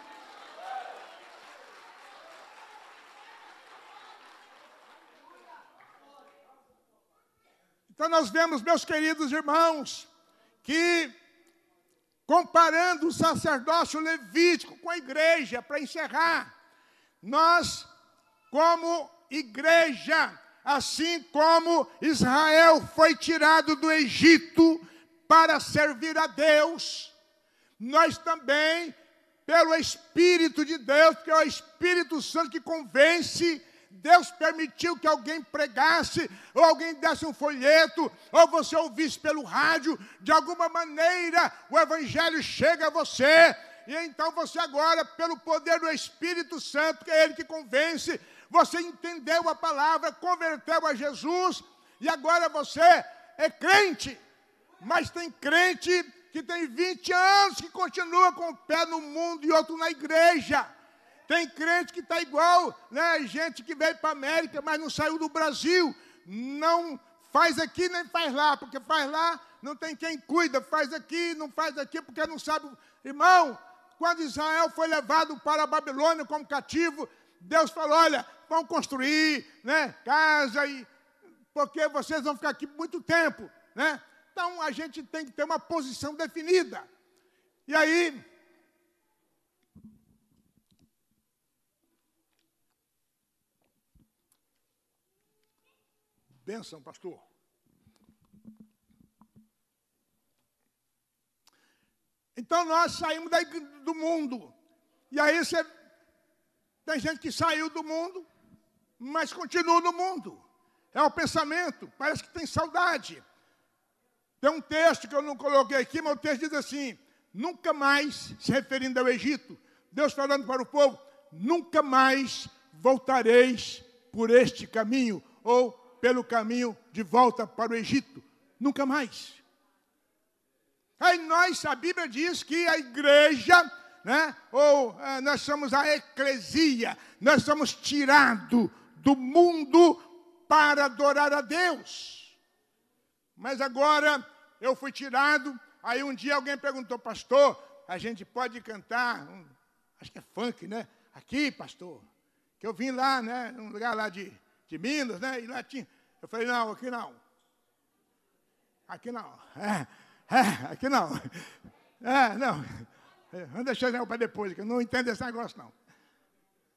Então nós vemos, meus queridos irmãos, que comparando o sacerdócio levítico com a igreja, para encerrar, nós, como igreja, assim como Israel foi tirado do Egito para servir a Deus, nós também, pelo Espírito de Deus, que é o Espírito Santo que convence, Deus permitiu que alguém pregasse, ou alguém desse um folheto, ou você ouvisse pelo rádio, de alguma maneira o Evangelho chega a você, e então você agora, pelo poder do Espírito Santo, que é Ele que convence, você entendeu a palavra, converteu a Jesus, e agora você é crente. Mas tem crente que tem 20 anos que continua com o pé no mundo e outro na igreja. Tem crente que está igual, né? Gente que veio para a América, mas não saiu do Brasil. Não faz aqui nem faz lá, porque faz lá, não tem quem cuida. Faz aqui, não faz aqui, porque não sabe. Irmão, quando Israel foi levado para a Babilônia como cativo, Deus falou, olha, vão construir, né, casa, porque vocês vão ficar aqui muito tempo, né? Então, a gente tem que ter uma posição definida. E aí, bênção, pastor. Então, nós saímos do mundo. E aí, tem gente que saiu do mundo, mas continua no mundo. É o pensamento, parece que tem saudade. Tem um texto que eu não coloquei aqui, mas o texto diz assim, nunca mais, se referindo ao Egito, Deus falando para o povo, nunca mais voltareis por este caminho, ou pelo caminho de volta para o Egito. Nunca mais. Aí a Bíblia diz que a igreja, né, nós somos a eclesia, nós somos tirados do mundo para adorar a Deus. Mas agora eu fui tirado, aí um dia alguém perguntou, pastor, a gente pode cantar, acho que é funk, né? Aqui, pastor, que eu vim lá, né, num lugar lá de Minas, né, e lá tinha. Eu falei, não, aqui não. Aqui não. Aqui não. Não. Vamos deixar isso para depois, que eu não entendo esse negócio, não.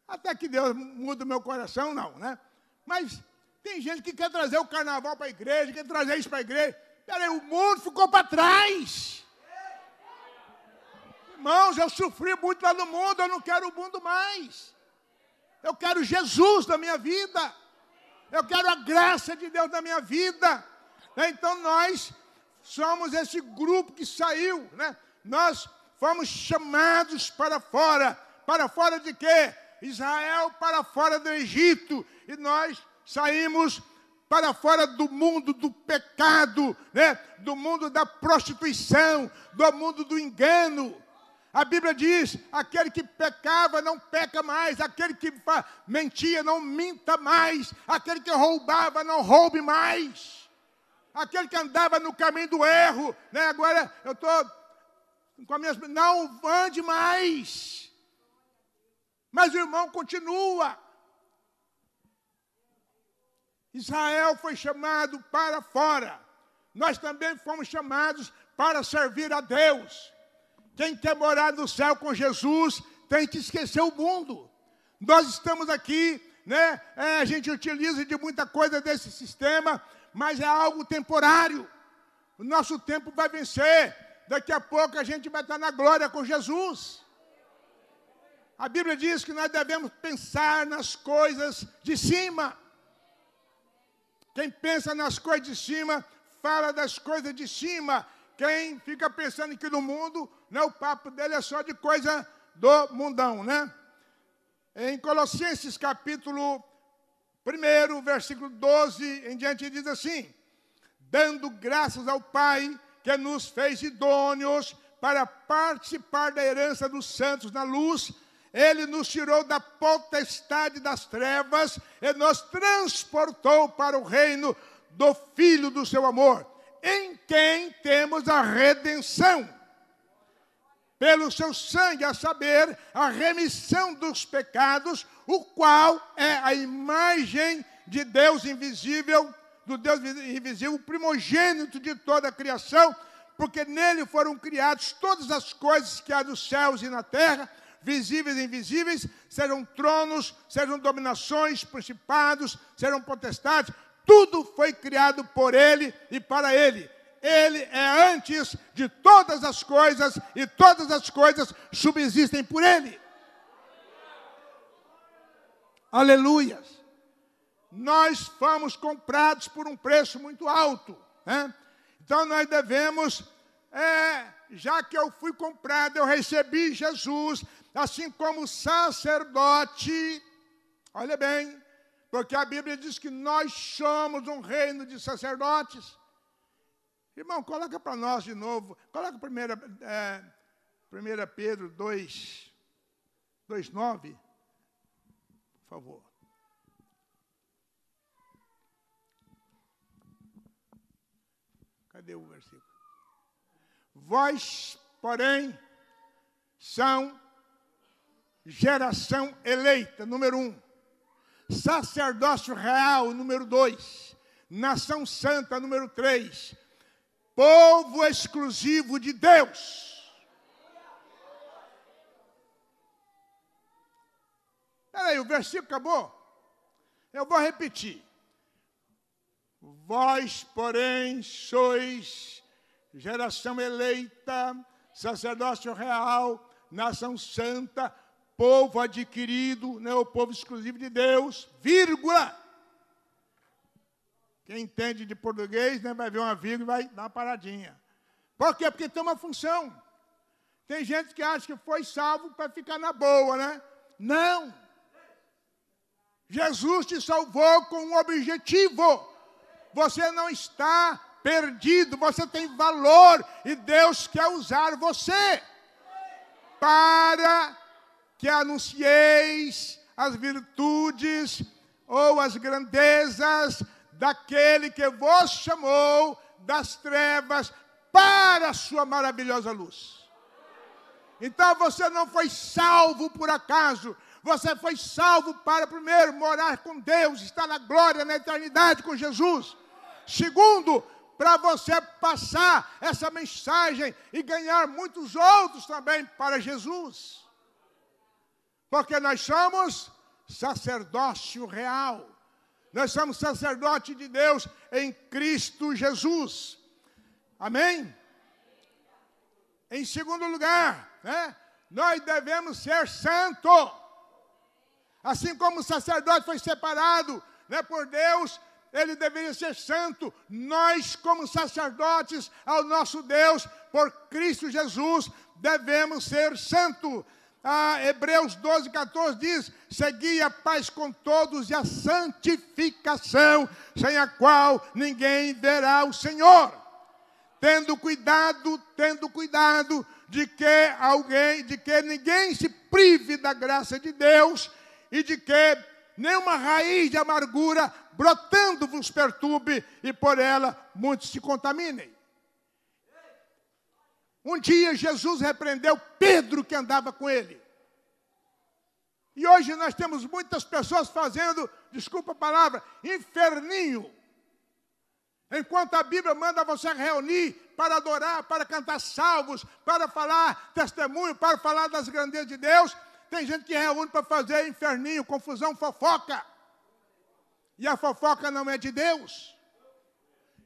Até que Deus muda o meu coração, não, né? Mas tem gente que quer trazer o carnaval para a igreja, quer trazer isso para a igreja. Peraí, o mundo ficou para trás. Irmãos, eu sofri muito lá no mundo, eu não quero o mundo mais. Eu quero Jesus na minha vida. Eu quero a graça de Deus na minha vida. Então nós somos esse grupo que saiu, né? Nós fomos chamados para fora. Para fora de quê? Israel para fora do Egito. E nós saímos para fora do mundo do pecado, né? Do mundo da prostituição, do mundo do engano. A Bíblia diz, aquele que pecava não peca mais, aquele que mentia não minta mais, aquele que roubava não roube mais, aquele que andava no caminho do erro, né? Agora eu estou com as minhas... Não ande mais. Mas o irmão continua. Israel foi chamado para fora. Nós também fomos chamados para servir a Deus. Quem quer morar no céu com Jesus tem que esquecer o mundo. Nós estamos aqui, né? A gente utiliza de muita coisa desse sistema, mas é algo temporário. O nosso tempo vai vencer. Daqui a pouco a gente vai estar na glória com Jesus. A Bíblia diz que nós devemos pensar nas coisas de cima. Quem pensa nas coisas de cima, fala das coisas de cima. Quem fica pensando que no mundo, né, o papo dele é só de coisa do mundão, né? Em Colossenses capítulo 1, versículo 12 em diante, diz assim: dando graças ao Pai que nos fez idôneos para participar da herança dos santos na luz, Ele nos tirou da potestade das trevas e nos transportou para o reino do Filho do seu amor, em quem temos a redenção, pelo seu sangue, a saber, a remissão dos pecados, o qual é a imagem de Deus invisível, do Deus invisível, o primogênito de toda a criação, porque nele foram criadas todas as coisas que há nos céus e na terra, visíveis e invisíveis, sejam tronos, sejam dominações, principados, sejam potestades, tudo foi criado por ele e para ele. Ele é antes de todas as coisas e todas as coisas subsistem por ele. Aleluias! Nós fomos comprados por um preço muito alto, né? Então nós devemos, já que eu fui comprado, eu recebi Jesus, assim como sacerdote, olha bem, porque a Bíblia diz que nós somos um reino de sacerdotes. Irmão, coloca para nós de novo, coloca 1 Pedro 2:9, por favor. Cadê o versículo? Vós, porém, são geração eleita, número 1. Sacerdócio real, número 2. Nação santa, número 3. Povo exclusivo de Deus. Espera aí, o versículo acabou? Eu vou repetir. Vós, porém, sois geração eleita, sacerdócio real, nação santa, povo adquirido, não é o povo exclusivo de Deus, vírgula. Quem entende de português, né, vai ver uma vírgula e vai dar uma paradinha. Por quê? Porque tem uma função. Tem gente que acha que foi salvo para ficar na boa, né? Não. Jesus te salvou com um objetivo. Você não está perdido, você tem valor e Deus quer usar você para que anuncieis as virtudes ou as grandezas daquele que vos chamou das trevas para a sua maravilhosa luz. Então você não foi salvo por acaso, você foi salvo para, primeiro, morar com Deus, estar na glória, na eternidade com Jesus. Segundo, para você passar essa mensagem e ganhar muitos outros também para Jesus. Porque nós somos sacerdócio real. Nós somos sacerdote de Deus em Cristo Jesus. Amém? Em segundo lugar, né, nós devemos ser santos. Assim como o sacerdote foi separado, né, por Deus, ele deveria ser santo. Nós, como sacerdotes ao nosso Deus, por Cristo Jesus, devemos ser santos. Hebreus 12:14 diz: segui a paz com todos e a santificação, sem a qual ninguém verá o Senhor. Tendo cuidado de que ninguém se prive da graça de Deus e de que nenhuma raiz de amargura brotando vos perturbe e por ela muitos se contaminem. Um dia Jesus repreendeu Pedro que andava com ele. E hoje nós temos muitas pessoas fazendo, desculpa a palavra, inferninho. Enquanto a Bíblia manda você reunir para adorar, para cantar salmos, para falar testemunho, para falar das grandezas de Deus, tem gente que reúne para fazer inferninho, confusão, fofoca. E a fofoca não é de Deus.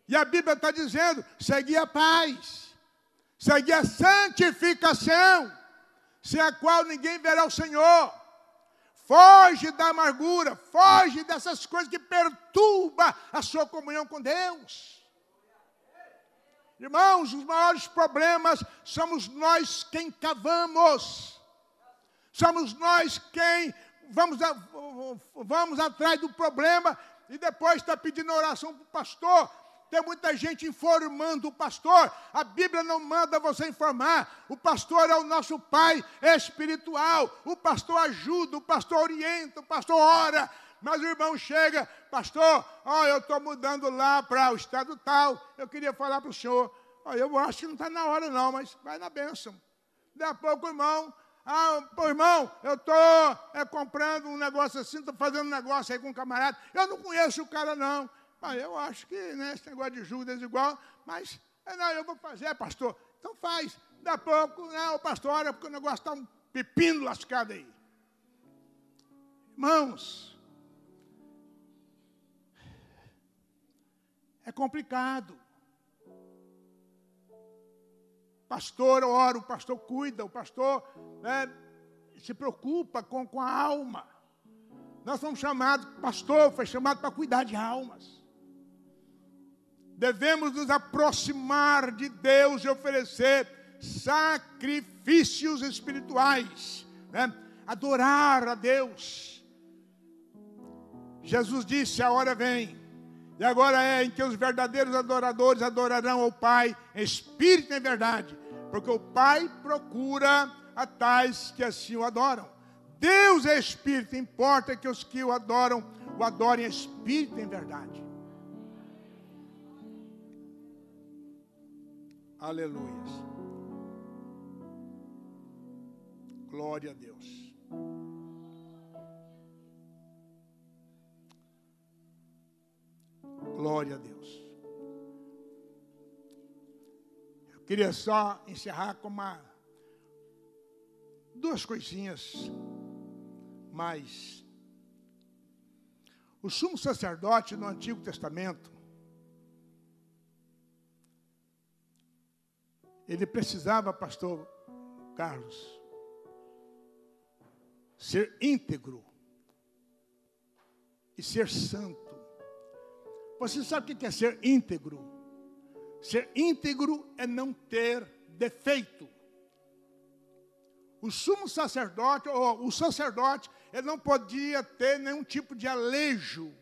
E a Bíblia está dizendo, segui a paz. Segui a santificação, sem a qual ninguém verá o Senhor. Foge da amargura, foge dessas coisas que perturbam a sua comunhão com Deus. Irmãos, os maiores problemas somos nós quem cavamos. Somos nós quem vamos atrás do problema e depois está pedindo oração para o pastor. Tem muita gente informando o pastor. A Bíblia não manda você informar. O pastor é o nosso pai espiritual. O pastor ajuda, o pastor orienta, o pastor ora. Mas o irmão chega, pastor, eu estou mudando lá para o estado tal. Eu queria falar para o senhor. Eu acho que não está na hora não, mas vai na bênção. Daqui a pouco, irmão, irmão, eu estou comprando um negócio assim, estou fazendo um negócio aí com um camarada. Eu não conheço o cara não. Eu acho que esse negócio de Judas igual, mas não, eu vou fazer, pastor. Então faz. Daqui a pouco, o pastor ora, porque o negócio está um pepino lascado aí. Irmãos, é complicado. O pastor ora, o pastor cuida, o pastor se preocupa com a alma. Nós somos chamados, pastor foi chamado para cuidar de almas. Devemos nos aproximar de Deus e oferecer sacrifícios espirituais, adorar a Deus. Jesus disse, a hora vem, e agora é em que os verdadeiros adoradores adorarão ao Pai em espírito e em verdade, porque o Pai procura a tais que assim o adoram. Deus é espírito, importa que os que o adorem em espírito e em verdade. Aleluia. Glória a Deus. Glória a Deus. Eu queria só encerrar com duas coisinhas mais. O sumo sacerdote no Antigo Testamento, ele precisava, pastor Carlos, ser íntegro e ser santo. Você sabe o que é ser íntegro? Ser íntegro é não ter defeito. O sumo sacerdote, ou o sacerdote, ele não podia ter nenhum tipo de alejo,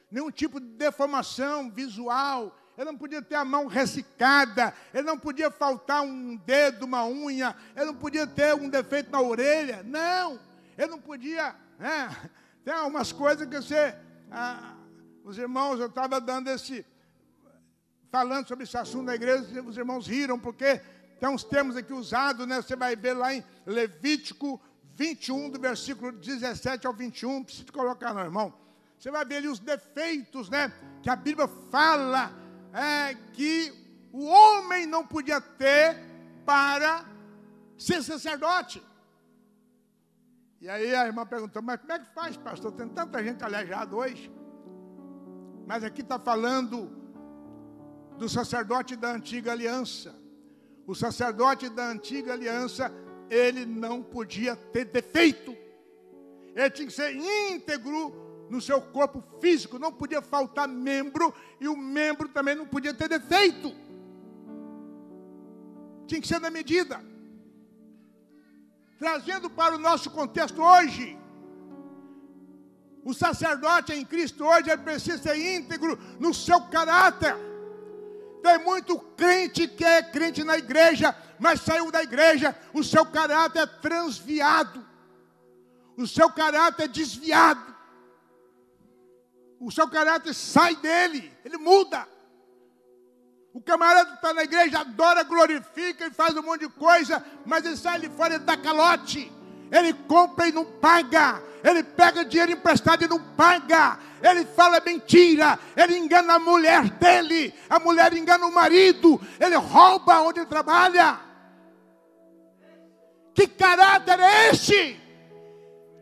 nenhum tipo de deformação visual. Ele não podia ter a mão ressecada, ele não podia faltar um dedo, uma unha, ele não podia ter um defeito na orelha, não. Ele não podia, tem algumas coisas que você, os irmãos, eu estava falando sobre esse assunto na igreja, os irmãos riram, porque tem uns termos aqui usados, você vai ver lá em Levítico 21, do versículo 17 ao 21, preciso colocar não, irmão. Você vai ver ali os defeitos, que a Bíblia fala, que o homem não podia ter para ser sacerdote. E aí a irmã perguntou, mas como é que faz, pastor? Tem tanta gente aleijada hoje. Mas aqui está falando do sacerdote da antiga aliança. O sacerdote da antiga aliança, ele não podia ter defeito. Ele tinha que ser íntegro no seu corpo físico, não podia faltar membro, e o membro também não podia ter defeito. Tinha que ser na medida. Trazendo para o nosso contexto hoje, o sacerdote em Cristo hoje, ele precisa ser íntegro no seu caráter. Tem muito crente que é crente na igreja, mas saiu da igreja, o seu caráter é transviado, o seu caráter é desviado. O seu caráter sai dele, ele muda. O camarada está na igreja, adora, glorifica e faz um monte de coisa, mas ele sai ali fora e dá calote. Ele compra e não paga. Ele pega dinheiro emprestado e não paga. Ele fala mentira. Ele engana a mulher dele. A mulher engana o marido. Ele rouba onde ele trabalha. Que caráter é esse?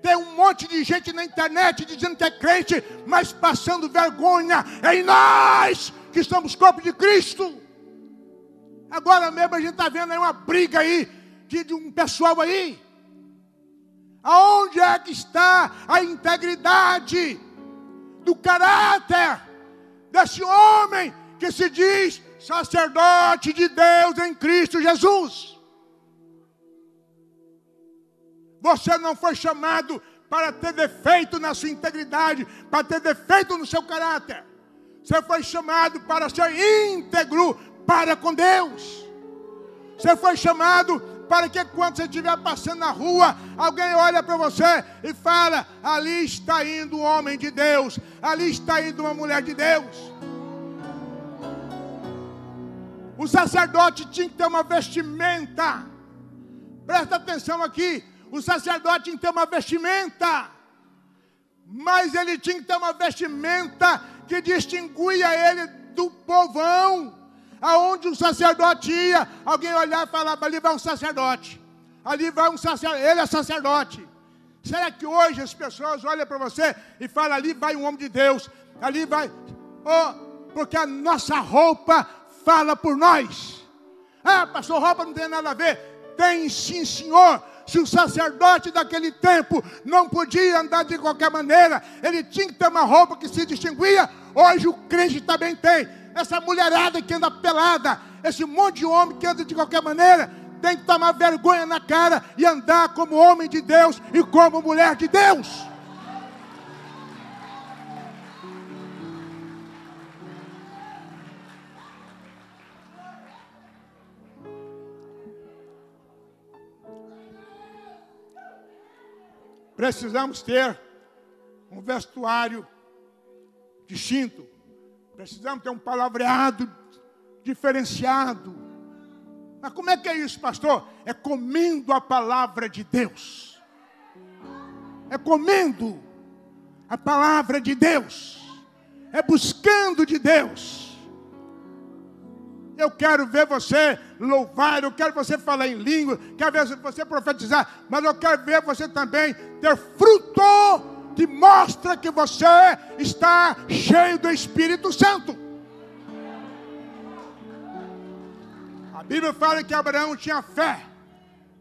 Tem um monte de gente na internet dizendo que é crente, mas passando vergonha em nós que somos corpo de Cristo. Agora mesmo a gente está vendo aí uma briga aí de um pessoal aí. Aonde é que está a integridade do caráter desse homem que se diz sacerdote de Deus em Cristo Jesus? Você não foi chamado para ter defeito na sua integridade, para ter defeito no seu caráter. Você foi chamado para ser íntegro para com Deus. Você foi chamado para que quando você estiver passando na rua, alguém olha para você e fala: ali está indo um homem de Deus, ali está indo uma mulher de Deus. O sacerdote tinha que ter uma vestimenta. Presta atenção aqui. O sacerdote tinha que ter uma vestimenta. Mas ele tinha que ter uma vestimenta que distinguia ele do povão. Aonde o sacerdote ia, alguém olhava e falava: ali vai um sacerdote. Ali vai um sacerdote, ele é sacerdote. Será que hoje as pessoas olham para você e falam: ali vai um homem de Deus, ali vai... porque a nossa roupa fala por nós. Ah, pastor, roupa não tem nada a ver. Tem sim, senhor. Se o sacerdote daquele tempo não podia andar de qualquer maneira, ele tinha que ter uma roupa que se distinguia. Hoje o crente também tem. Essa mulherada que anda pelada, esse monte de homem que anda de qualquer maneira, tem que tomar vergonha na cara e andar como homem de Deus e como mulher de Deus. Precisamos ter um vestuário distinto. Precisamos ter um palavreado diferenciado. Mas como é que é isso, pastor? É comendo a palavra de Deus. É comendo a palavra de Deus. É buscando de Deus. Eu quero ver você louvar, eu quero ver você falar em língua, quero ver você profetizar, mas eu quero ver você também ter fruto que mostra que você está cheio do Espírito Santo. A Bíblia fala que Abraão tinha fé.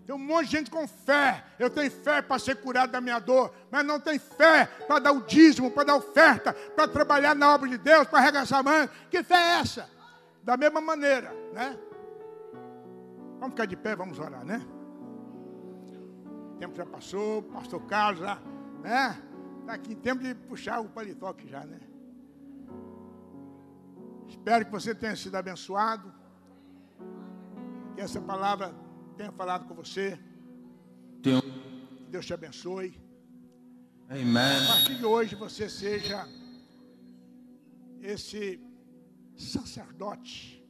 Tem um monte de gente com fé. Eu tenho fé para ser curado da minha dor, mas não tem fé para dar o dízimo, para dar oferta, para trabalhar na obra de Deus, para arregaçar a mão. Que fé é essa? Da mesma maneira, né? Vamos ficar de pé, vamos orar, né? O tempo já passou, o pastor Carlos já, né? Está aqui em tempo de puxar o paletó aqui já, né? Espero que você tenha sido abençoado. Que essa palavra tenha falado com você. Que Deus te abençoe. Amém. A partir de hoje você seja esse sacerdote,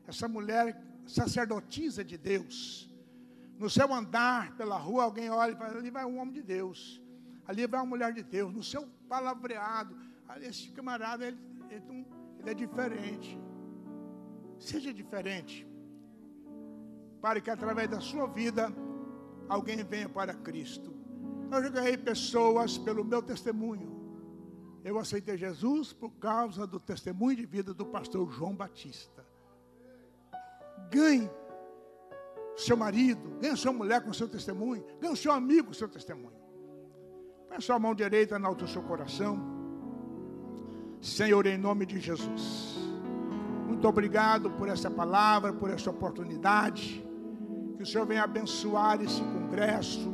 essa mulher sacerdotisa de Deus. No seu andar pela rua, alguém olha e fala: ali vai um homem de Deus, ali vai uma mulher de Deus. No seu palavreado, esse camarada, ele é diferente. Seja diferente, para que através da sua vida alguém venha para Cristo. Eu já ganhei pessoas pelo meu testemunho. Eu aceitei Jesus por causa do testemunho de vida do pastor João Batista. Ganhe seu marido, ganhe sua mulher com seu testemunho, ganhe o seu amigo com seu testemunho. Põe sua mão direita na altura do seu coração. Senhor, em nome de Jesus, muito obrigado por essa palavra, por essa oportunidade. Que o Senhor venha abençoar esse congresso.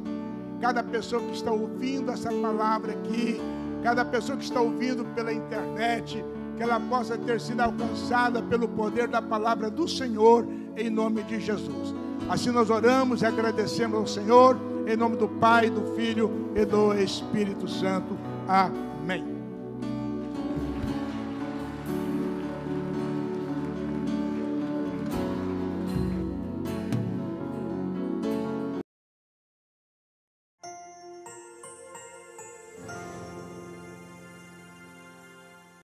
Cada pessoa que está ouvindo essa palavra aqui, cada pessoa que está ouvindo pela internet, que ela possa ter sido alcançada pelo poder da palavra do Senhor, em nome de Jesus. Assim nós oramos e agradecemos ao Senhor, em nome do Pai, do Filho e do Espírito Santo. Amém.